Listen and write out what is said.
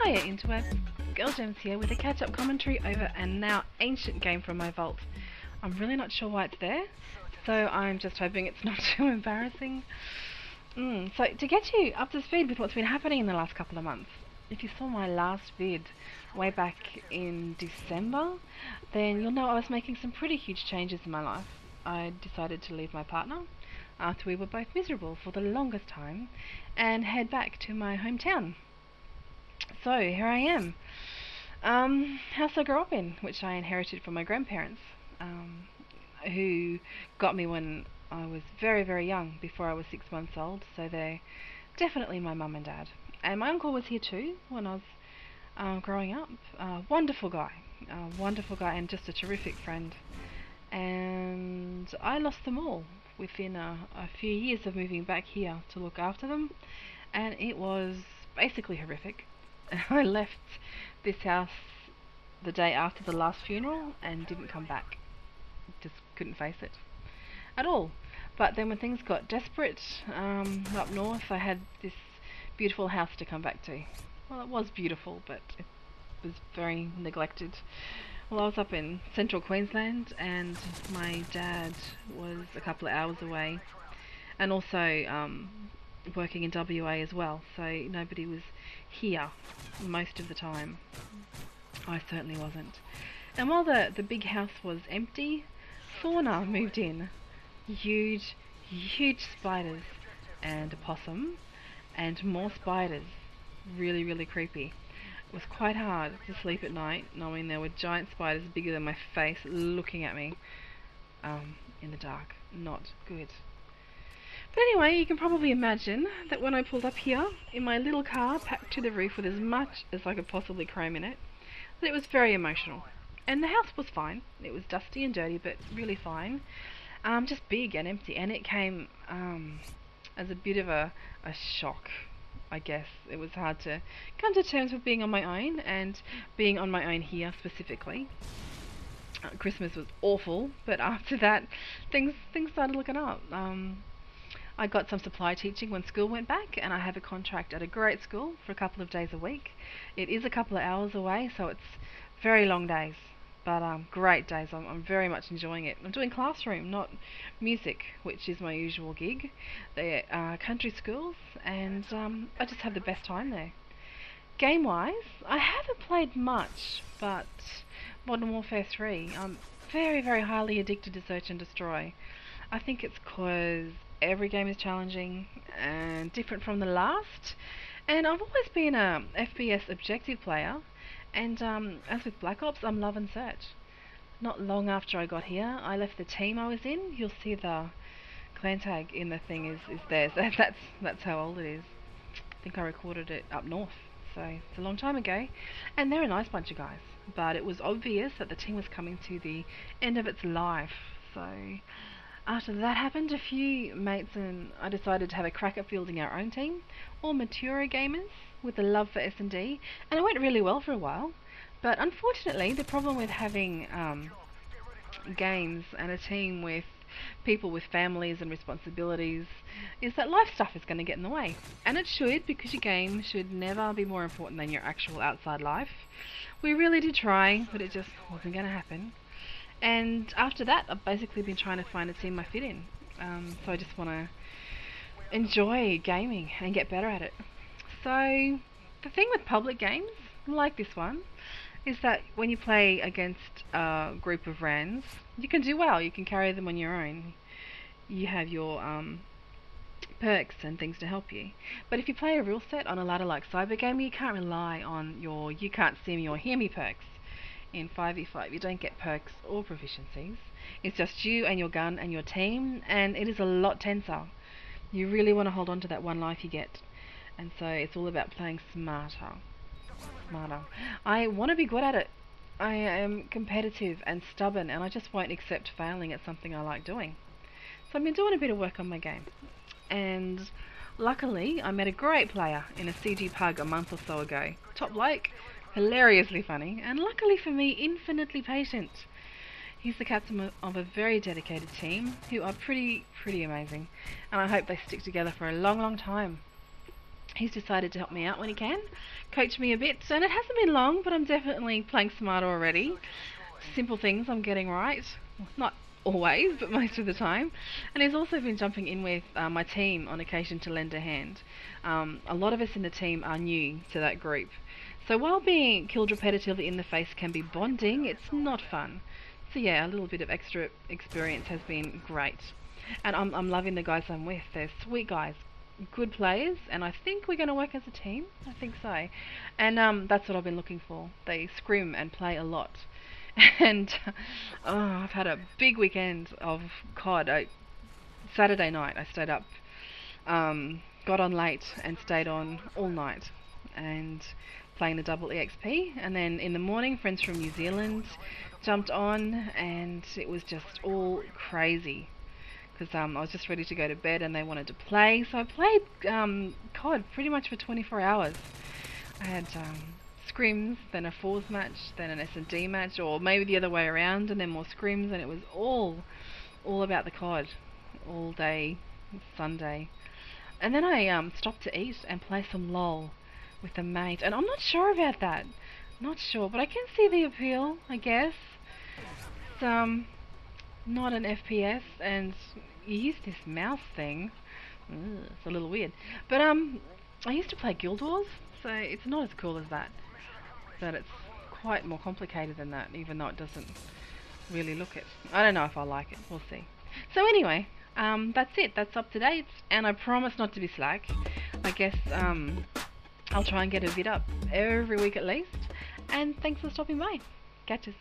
Hiya interweb, Girl Gems here with a catch-up commentary over a now ancient game from my vault. I'm really not sure why it's there, so I'm just hoping it's not too embarrassing. So to get you up to speed with what's been happening in the last couple of months, if you saw my last vid way back in December, then you'll know I was making some pretty huge changes in my life. I decided to leave my partner after we were both miserable for the longest time and head back to my hometown. So here I am. House I grew up in, which I inherited from my grandparents, who got me when I was very, very young, before I was 6 months old, so they're definitely my mum and dad. And my uncle was here too when I was growing up. Wonderful guy and just a terrific friend. And I lost them all within a few years of moving back here to look after them, and it was basically horrific. I left this house the day after the last funeral and didn't come back. Just couldn't face it at all. But then when things got desperate up north, I had this beautiful house to come back to. Well, it was beautiful, but it was very neglected. Well, I was up in central Queensland and my dad was a couple of hours away, and also working in WA as well, so nobody was here most of the time. I certainly wasn't. And while the big house was empty, fauna moved in. Huge spiders and a possum and more spiders. Really, really creepy. It was quite hard to sleep at night knowing there were giant spiders bigger than my face looking at me in the dark. Not good. But anyway, you can probably imagine that when I pulled up here in my little car packed to the roof with as much as I could possibly cram in it, that it was very emotional. And the house was fine. It was dusty and dirty, but really fine. Just big and empty, and it came as a bit of a shock, I guess. It was hard to come to terms with being on my own, and being on my own here specifically. Christmas was awful, but after that, things started looking up. I got some supply teaching when school went back, and I have a contract at a great school for a couple of days a week. It is a couple of hours away, so it's very long days, but great days. I'm very much enjoying it. I'm doing classroom, not music, which is my usual gig. They're country schools, and I just have the best time there. Game-wise, I haven't played much, but Modern Warfare 3, I'm very, very highly addicted to Search and Destroy. I think it's because every game is challenging and different from the last, and I've always been a FPS objective player, and as with Black Ops, I'm loving Search. Not long after I got here, I left the team I was in. You'll see the clan tag in the thing is theirs. That's how old it is. I think I recorded it up north, so it's a long time ago, and they're a nice bunch of guys, but it was obvious that the team was coming to the end of its life. So after that happened, a few mates and I decided to have a crack at fielding our own team, all mature gamers with a love for S&D, and it went really well for a while. But unfortunately, the problem with having games and a team with people with families and responsibilities is that life stuff is going to get in the way. And it should, because your game should never be more important than your actual outside life. We really did try, but it just wasn't going to happen. And after that, I've basically been trying to find a team I fit in. So I just want to enjoy gaming and get better at it. So the thing with public games, like this one, is that when you play against a group of rands, you can do well. You can carry them on your own. You have your perks and things to help you. But if you play a real set on a ladder like Cyber Game, you can't rely on your you can't see me or hear me perks. In 5v5 you don't get perks or proficiencies. It's just you and your gun and your team, and it is a lot tenser. You really want to hold on to that one life you get, and so it's all about playing smarter. I want to be good at it. I am competitive and stubborn, and I just won't accept failing at something I like doing. So I've been doing a bit of work on my game, and luckily I met a great player in a CG Pug a month or so ago. Top bloke, hilariously funny, and luckily for me, infinitely patient. He's the captain of a very dedicated team who are pretty amazing, and I hope they stick together for a long time. he's decided to help me out when he can, coach me a bit, and it hasn't been long, but I'm definitely playing smarter already. Simple things I'm getting right. Not always, but most of the time. And he's also been jumping in with my team on occasion to lend a hand. A lot of us in the team are new to that group. So while being killed repetitively in the face can be bonding, it's not fun. So yeah, a little bit of extra experience has been great. And I'm loving the guys I'm with. They're sweet guys, good players, and I think we're going to work as a team. I think so. And that's what I've been looking for. They scrim and play a lot. And I've had a big weekend of COD. Saturday night I stayed up, got on late and stayed on all night and playing the double EXP, and then in the morning friends from New Zealand jumped on and it was just all crazy because I was just ready to go to bed and they wanted to play, so I played COD pretty much for 24 hours. I had scrims, then a fours match, then an S&D match, or maybe the other way around, and then more scrims, and it was all about the COD all day Sunday. And then I stopped to eat and play some LOL with a mate, and I'm not sure about that. Not sure, but I can see the appeal, I guess. It's not an FPS, and you use this mouse thing. It's a little weird. But I used to play Guild Wars, so it's not as cool as that. But it's quite more complicated than that, even though it doesn't really look it. I don't know if I like it. We'll see. So anyway, that's it. That's up to date, and I promise not to be slack. I guess I'll try and get a vid up every week at least. And thanks for stopping by. Catches.